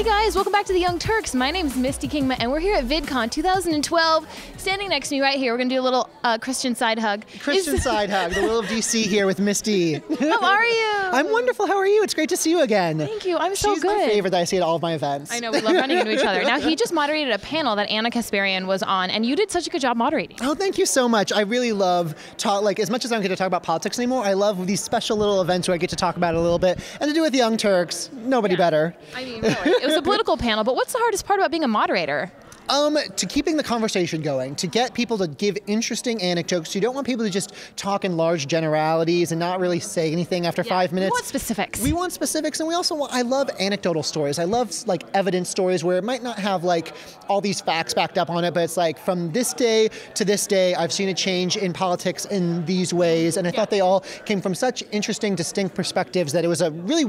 guys, welcome back to the Young Turks. My name's Misty Kingma, and we're here at VidCon 2012. Standing next to me right here, we're gonna do a little Christian side hug. Side hug, the Will of DC here with Misty. How are you? I'm wonderful. How are you? It's great to see you again. Thank you. I'm so She's good. my favorite that I see at all of my events. I know, we love running into each other. Now, he just moderated a panel that Anna Kasparian was on, and you did such a good job moderating. Oh, thank you so much. I really love as much as I don't get to talk about politics anymore, I love these special little events where I get to talk about it a little bit. And to do with the Young Turks, nobody better. I mean, really. It was a political panel, but what's the hardest part about being a moderator? To keeping the conversation going, to get people to give interesting anecdotes. You don't want people to just talk in large generalities and not really say anything after 5 minutes. We want specifics. We want specifics, and we also want, I love anecdotal stories. I love like evidence stories where it might not have like all these facts backed up on it, but it's like from this day to this day, I've seen a change in politics in these ways, and I thought they all came from such interesting, distinct perspectives that it was a really,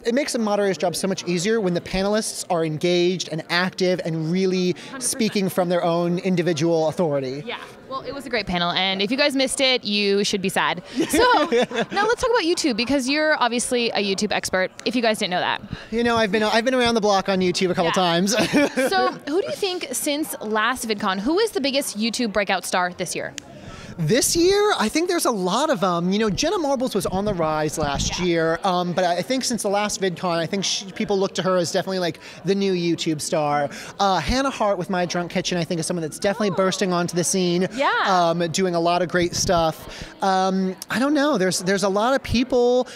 it makes a moderator's job so much easier when the panelists are engaged and active and really 100%. Speaking from their own individual authority. Yeah, well, it was a great panel, and if you guys missed it, you should be sad. So, now let's talk about YouTube, because you're obviously a YouTube expert, if you guys didn't know that. You know, I've been around the block on YouTube a couple times. So, who do you think, since last VidCon, who is the biggest YouTube breakout star this year? This year, I think there's a lot of them. You know, Jenna Marbles was on the rise last year, but I think since the last VidCon, I think people look to her as definitely like the new YouTube star. Hannah Hart with My Drunk Kitchen, I think, is someone that's definitely bursting onto the scene. Yeah. Doing a lot of great stuff. I don't know. There's a lot of people.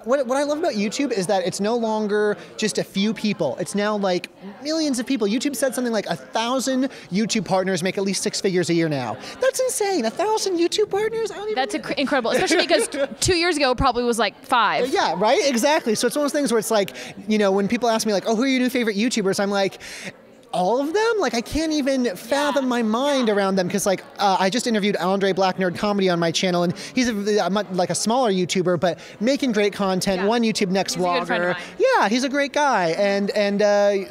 What I love about YouTube is that it's no longer just a few people. It's now like millions of people. YouTube said something like 1,000 YouTube partners make at least 6 figures a year now. That's insane. 1,000 YouTube partners? That's incredible, especially because 2 years ago it probably was like 5. Yeah, right? Exactly. So it's one of those things where it's like, you know, when people ask me like, oh, who are your new favorite YouTubers? I'm like, all of them? Like, I can't even fathom my mind around them, because like I just interviewed Andre Black Nerd Comedy on my channel, and he's like a smaller YouTuber, but making great content. One YouTube Next vlogger. A good friend of mine. Yeah, he's a great guy, and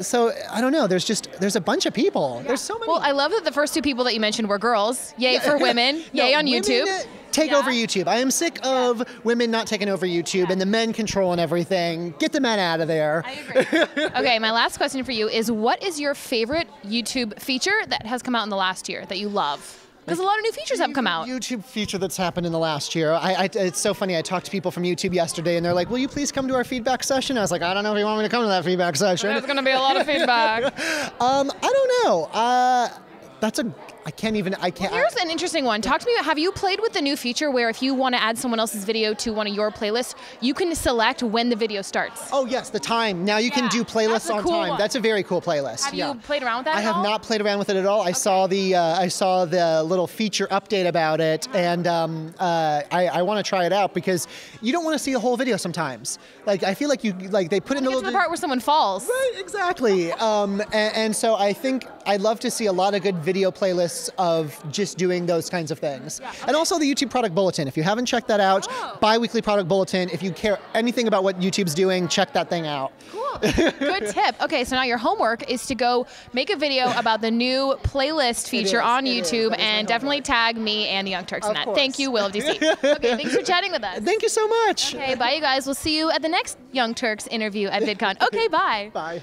so I don't know. There's a bunch of people. Yeah. There's so many. Well, I love that the first 2 people that you mentioned were girls. Yay for women. Yay on YouTube. Take over YouTube. I am sick of women not taking over YouTube and the men controlling everything. Get the men out of there. I agree. Okay, my last question for you is, what is your favorite YouTube feature that has come out in the last year that you love? Because a lot of new features have come out. YouTube feature that's happened in the last year. It's so funny. I talked to people from YouTube yesterday, and they're like, will you please come to our feedback session? I was like, I don't know if you want me to come to that feedback session. There's going to be a lot of feedback. I don't know. Here's an interesting one. Talk to me about, have you played with the new feature where if you want to add someone else's video to one of your playlists, you can select when the video starts? Oh yes, the time. Now you can do playlists on time. That's a very cool playlist. Have you played around with that I have not played around with it at all. I saw the little feature update about it, and I want to try it out, because you don't want to see the whole video sometimes. Like, I feel like they put in a little the part where someone falls. Right, exactly. And so I think I'd love to see a lot of good video playlists of just doing those kinds of things. And also the YouTube Product Bulletin. If you haven't checked that out, bi-weekly Product Bulletin. If you care anything about what YouTube's doing, check that thing out. Cool. Good tip. Okay, so now your homework is to go make a video about the new playlist feature on YouTube, and definitely tag me and the Young Turks in that. Thank you, Will of DC. Okay, thanks for chatting with us. Thank you so much. Okay, bye you guys. We'll see you at the next Young Turks interview at VidCon. Okay, bye. Bye.